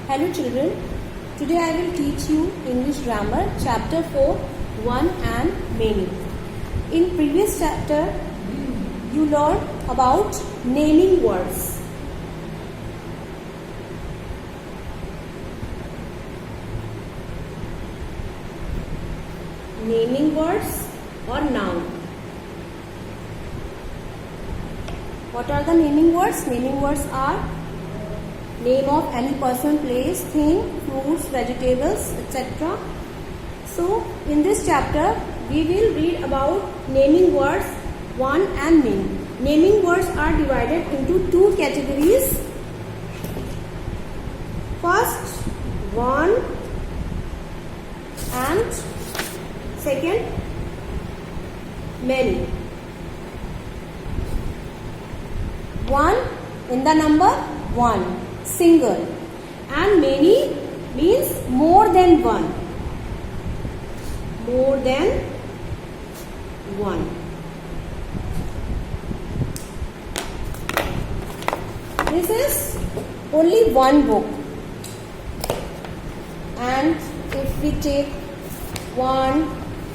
Hello children, today I will teach you English grammar chapter 4, one and many. In previous chapter you learned about naming words. Naming words or noun. What are the naming words? Naming words are name of any person, place, thing, fruits, vegetables, etc. So, in this chapter, we will read about naming words, one and many. Naming words are divided into two categories. First, one and second, many. One in the number one. Single, and many means more than one. More than one. This is only one book, and if we take 1,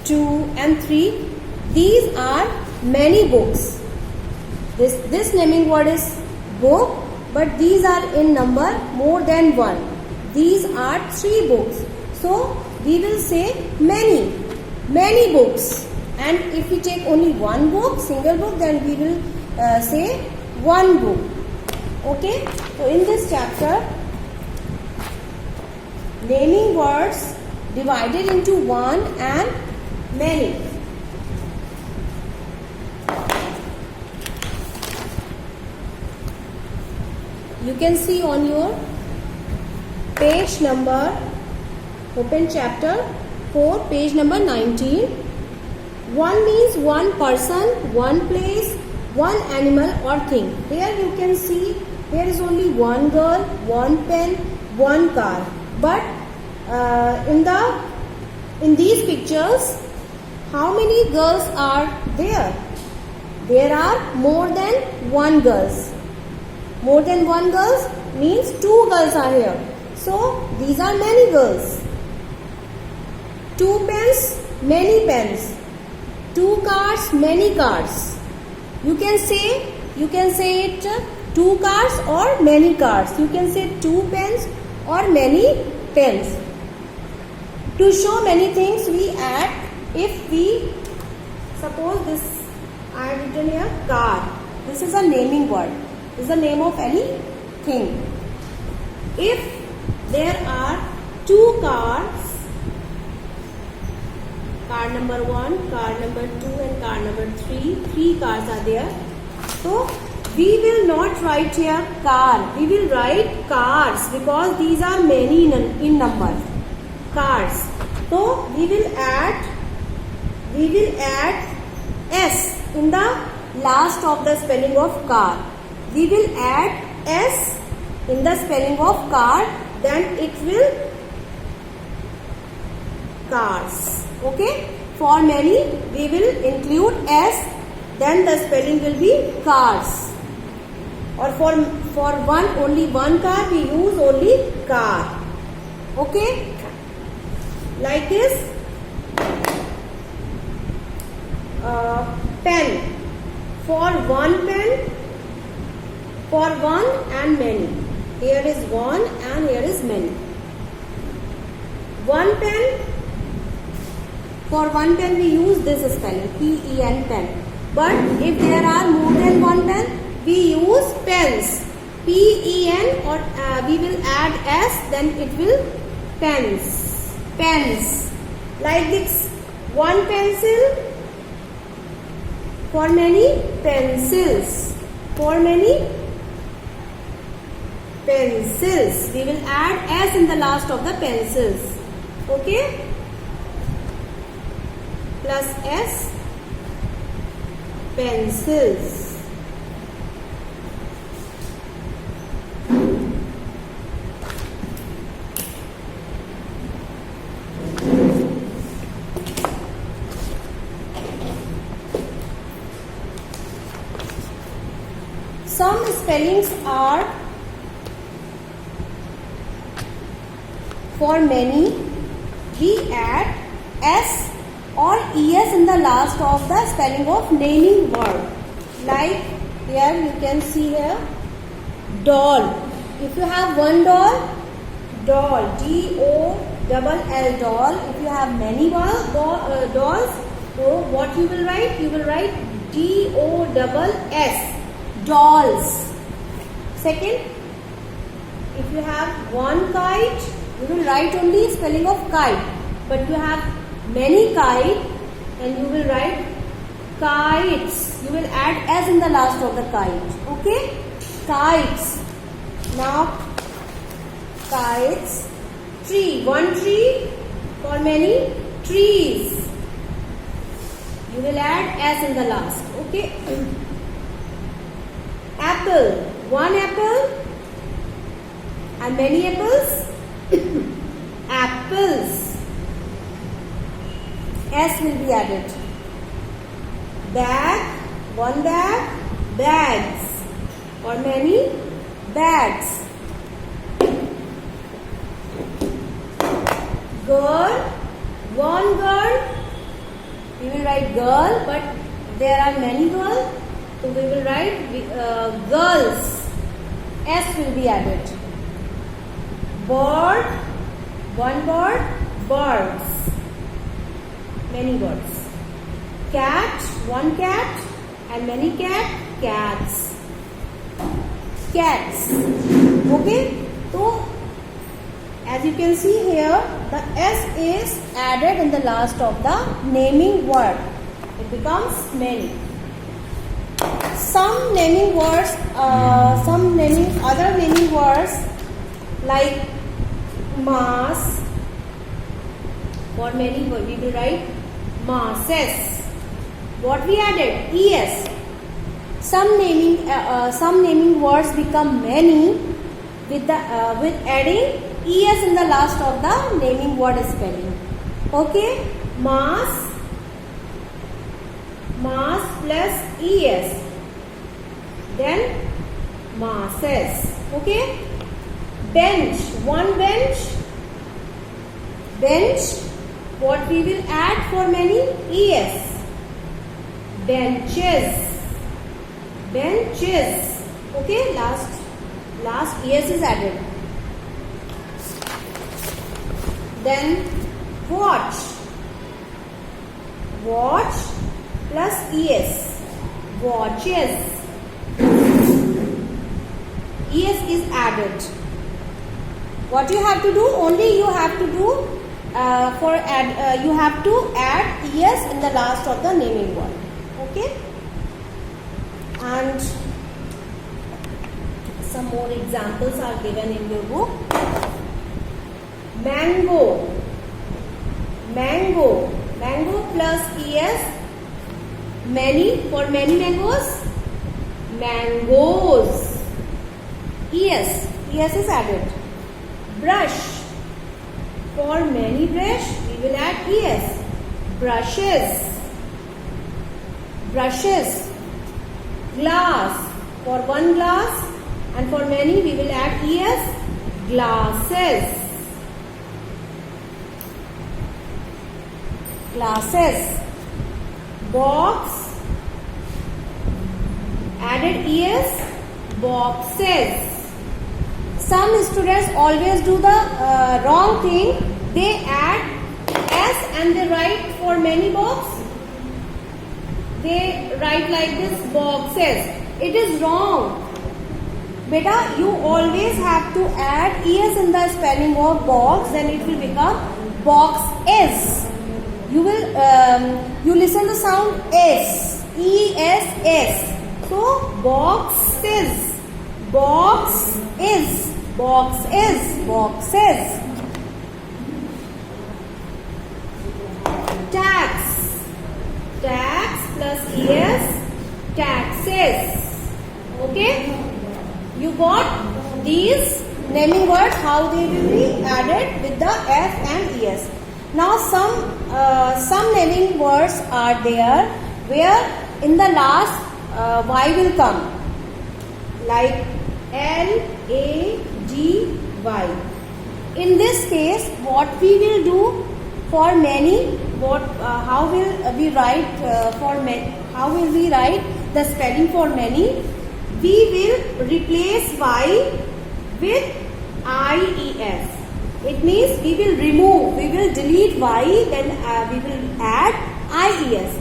2 and 3, these are many books. This naming word is book, but these are in number more than one. These are 3 books. So we will say many books. And if we take only one book, single book, then we will say one book. Okay? So in this chapter, naming words divided into one and many. You can see on your page number, open chapter 4, page number 19. One means one person, one place, one animal or thing. Here you can see there is only one girl, one pen, one car. But in these pictures, how many girls are there? There are more than one girls. More than one girls means 2 girls are here. So these are many girls. 2 pens, many pens. 2 cars, many cars. You can say it 2 cars or many cars. You can say 2 pens or many pens. To show many things we add, if we suppose this, I have written here car. This is a naming word. Is the name of any thing. If there are 2 cars, car number 1, car number 2 and car number 3, 3 cars are there. So we will not write here car, we will write cars because these are many in number. Cars. So we will add S in the last of the spelling of car. We will add S in the spelling of car, then it will cars. Okay? For many, we will include S, then the spelling will be cars. Or for one, only one car, we use only car. Okay? Like this. Pen. For one pen, for one and many. Here is one and here is many. One pen. For one pen we use this spelling, P-E-N, pen. But if there are more than one pen, we use pens. P-E-N or we will add S, then it will pens. Pens. Like this. One pencil. For many pencils. For many pencils. We will add S in the last of the pencils. Okay? Plus S. Pencils. Some spellings are For many, we add s or es in the last of the spelling of naming word. Like here you can see here doll. If you have one doll, doll, D-O-double-L, doll. If you have many dolls, so what you will write? You will write D-O-double-S, dolls. Second, if you have one kite, you will write only spelling of kite. But you have many kite, and you will write kites. You will add s in the last of the kite. Okay? Kites. Now, kites. Tree. One tree. For many trees. You will add s in the last. Okay? Apple. One apple. And many apples. Apples. S will be added. Bag. One bag. Bags. Or many bags. Girl. One girl. We will write girl, but there are many girls, so we will write girls. S will be added. Bird. One bird. Birds. Many birds. Cat. One cat. And many cats. Cats. Okay. So, as you can see here, the S is added in the last of the naming word. It becomes many. Some naming words, other naming words like mass. For many, we will write masses. What we added? Es. Some naming words become many with adding es in the last of the naming word spelling. Okay, mass plus es, then masses. Okay, bench. One bench. What we will add for many? Es. Benches. Okay, last es is added. Then watch plus es, watches. Es is added. What you have to do? Only you have to do you have to add es in the last of the naming word. Okay, and some more examples are given in your book. Mango plus es, many. For many mangoes, mangoes. Es is added. Brush. For many brush, we will add es. Brushes. Glass. For one glass, and for many we will add es. Glasses. Box. Added es. Boxes. Some students always do the wrong thing. They add s and they write for many box. They write like this, boxes. It is wrong. Beta, you always have to add es in the spelling of box, then it will become boxes. You will you listen the sound s, e-s-s. So boxes. Boxes. Tax plus es, taxes. Okay, you got these naming words, how they will be added with the s and es. Now some naming words are there where in the last y will come, like L-A-D-Y. In this case, what we will do for many, how will we write how will we write the spelling for many? We will replace y with ies. It means we will remove, we will delete y, then we will add ies.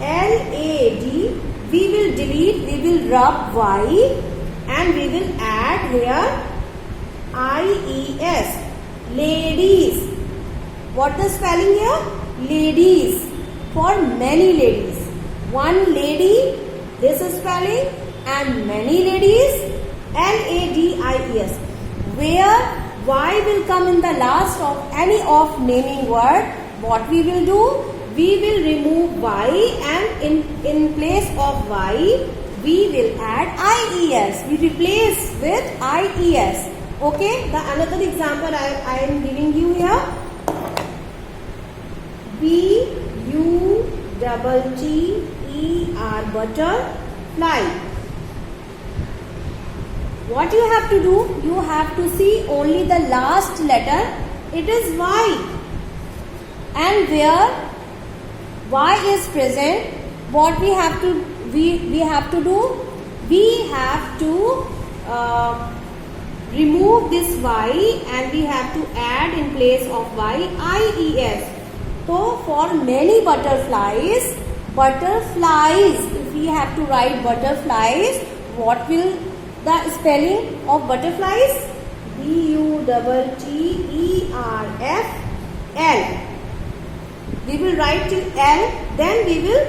LAD, we will delete, we will rub y, and we will add here IES, ladies. What the spelling here? Ladies. For many ladies. One lady, this is spelling, and many ladies, LADIES. Where Y will come in the last of any of naming word, what we will do? We will remove Y, and in place of Y, we will add IES. We replace with IES. Okay, the another example I am giving you here. BUTTER, butterfly. What you have to do? You have to see only the last letter. It is Y. And where Y is present, what we have to we have to do? We have to remove this Y, and we have to add in place of Y IES. So for many butterflies, if we have to write butterflies, what will the spelling of butterflies? BUTTERFL. We will write till L, then we will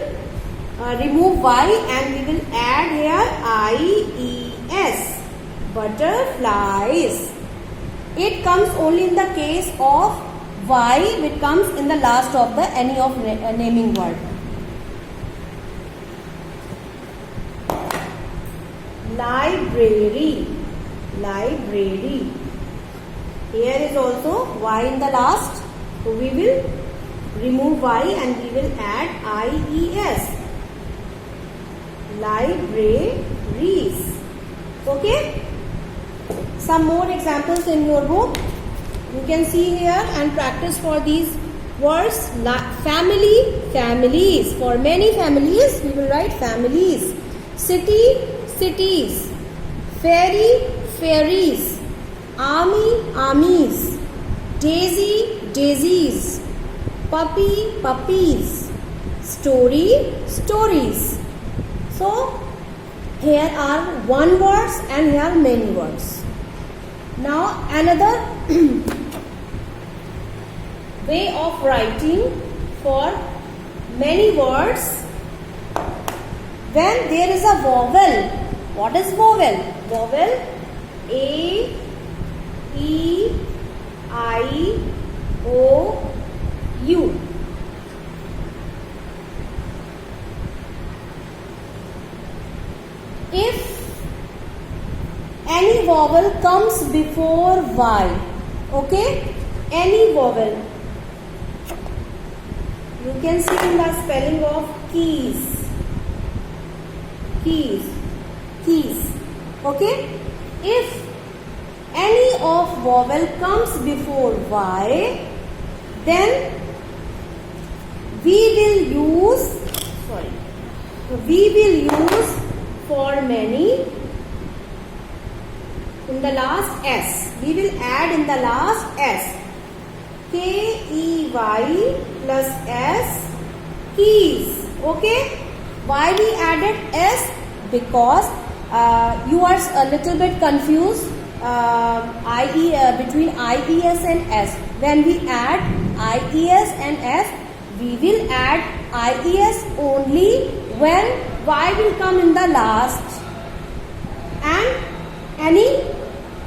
remove Y, and we will add here IES. Butterflies. It comes only in the case of Y, which comes in the last of the any of naming word. Library. Here is also Y in the last, so we will remove Y and we will add IES. Libraries. Okay. Some more examples in your book. You can see here and practice for these words. Family, families. For many families, we will write families. City, cities. Fairy, fairies. Army, armies. Daisy, daisies. Puppy, puppies. Story, stories. So, here are one words and here are many words. Now another way of writing for many words. When there is a vowel. What is vowel? Vowel A, E, I, O, U. If any vowel comes before Y, okay, any vowel, you can see in the spelling of keys, okay. If any of vowel comes before Y, then we will use for many in the last S. We will add in the last S. KEY plus S, keys. Okay. Why we added S? Because you are a little bit confused between IES and S. When we add IES and S, we will add IES only when Y will come in the last and any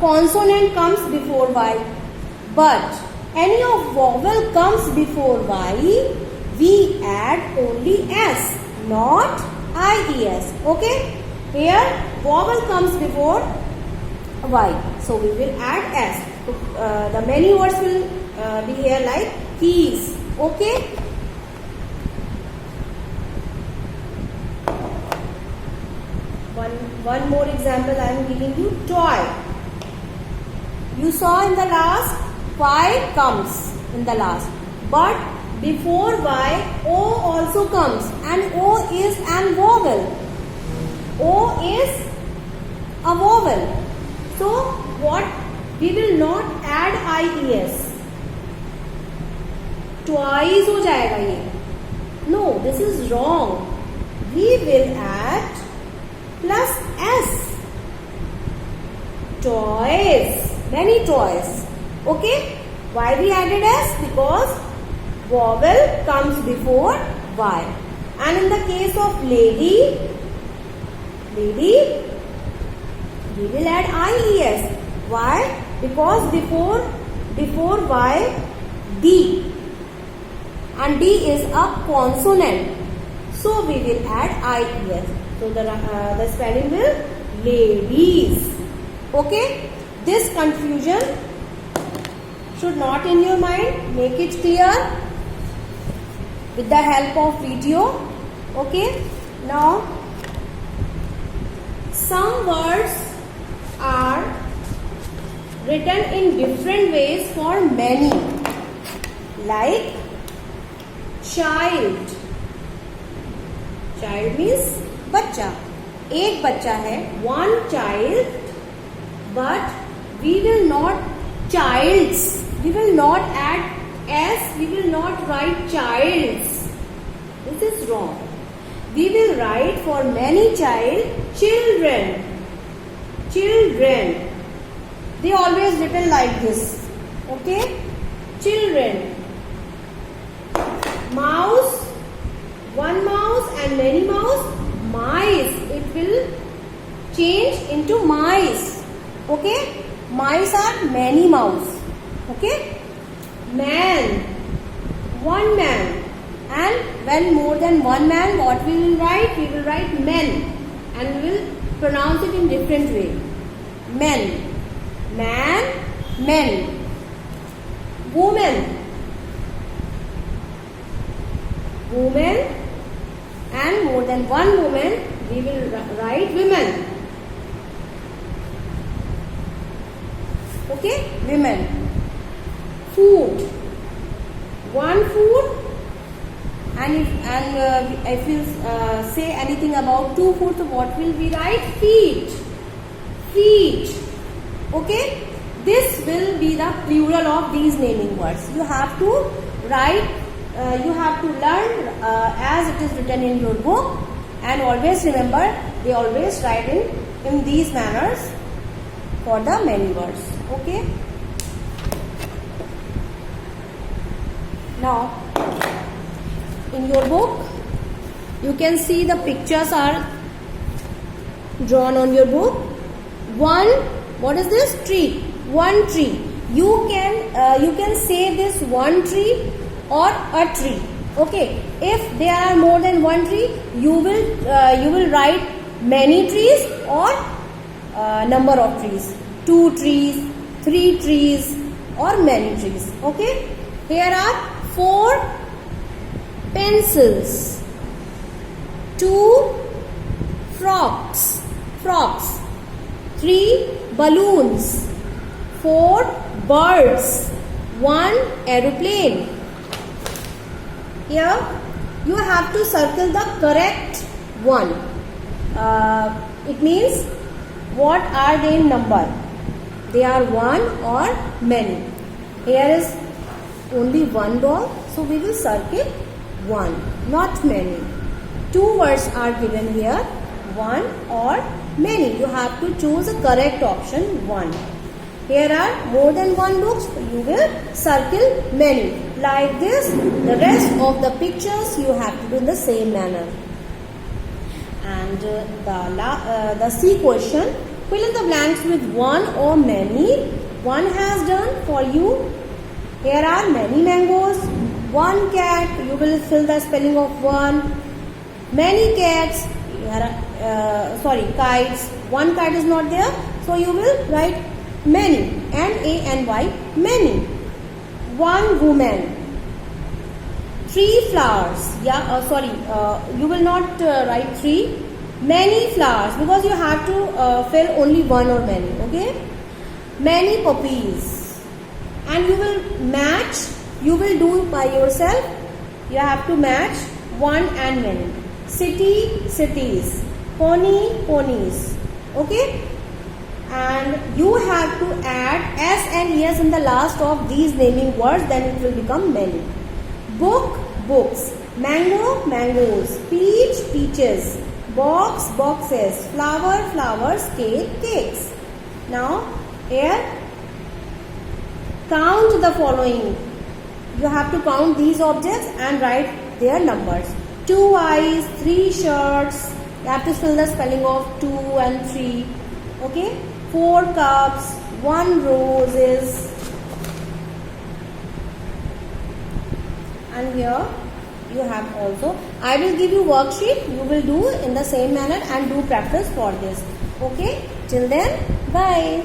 consonant comes before Y. But any of vowel comes before Y, we add only S, not IES. Okay? Here vowel comes before Y, so we will add S. The many words will be here like keys. Okay? One more example I am giving you. Toy. You saw in the last Y comes in the last, but before Y O also comes, and O is an vowel. O is a vowel. So what? We will not add IES. Twice हो जाएगा ये. No, this is wrong. We will add plus S. Toys. Many toys. Okay? Why we added S? Because vowel comes before Y. And in the case of lady, we will add IES. Why? Because before Y, D. And D is a consonant. So we will add IES. So the spelling will ladies. Okay? This confusion should not in your mind. Make it clear with the help of video. Okay? Now, some words are written in different ways for many. Like child. Child means बच्चा. एक बच्चा है, one child, but we will not childs. We will not add S. We will not write childs. This is wrong. We will write for many children. Children. They always written like this. Okay? Children. Mouse. One mouse and many mouse. Mice. It will change into mice. Okay? Mice are many mouse. Okay? Man. One man. And when more than one man, what we will write? We will write men. And we will pronounce it in different way. Men. Man. Men. Woman. Woman. And more than one woman, we will write women. Okay? Women. Food. One food. And if we say anything about two food, so what will we write? Feet. Feet. Okay? This will be the plural of these naming words. You have to write, you have to learn as it is written in your book, and always remember, they always write in these manners for the many words. Okay? Now, in your book, you can see the pictures are drawn on your book. One, what is this? Tree. One tree. You can say this one tree or a tree. Okay. If there are more than one tree, you will write many trees or number of trees. 2 trees, 3 trees, or many trees. Okay. Here are 4 pencils, 2 frogs, 3 balloons, 4 birds, 1 aeroplane. Here you have to circle the correct one. It means what are they in number? They are 1 or many. Here is only one doll, so we will circle 1, not many. 2 words are given here, 1 or many. You have to choose a correct option, 1. Here are more than 1 books, so you will circle many. Like this, the rest of the pictures you have to do in the same manner. And the C question, fill in the blanks with 1 or many. 1 has done for you. Here are many mangoes, 1 cat, you will fill the spelling of 1. Many cats, kites, 1 kite is not there, so you will write many, M-A-N-Y, many. 1 woman, 3 flowers, you will not write 3, many flowers, because you have to fill only 1 or many, okay. many puppies. And you will match, you will do by yourself. You have to match one and many. City, cities. Pony, ponies. Okay? And you have to add s and es in the last of these naming words, then it will become many. Book, books. Mango, mangoes. Peach, peaches. Box, boxes. Flower, flowers. Cake, cakes. Now, here, count the following. You have to count these objects and write their numbers. 2 eyes, 3 shirts. You have to fill the spelling of 2 and 3. Okay? 4 cups, 1 roses. And here you have also. I will give you worksheet. You will do in the same manner and do practice for this. Okay? Till then, bye.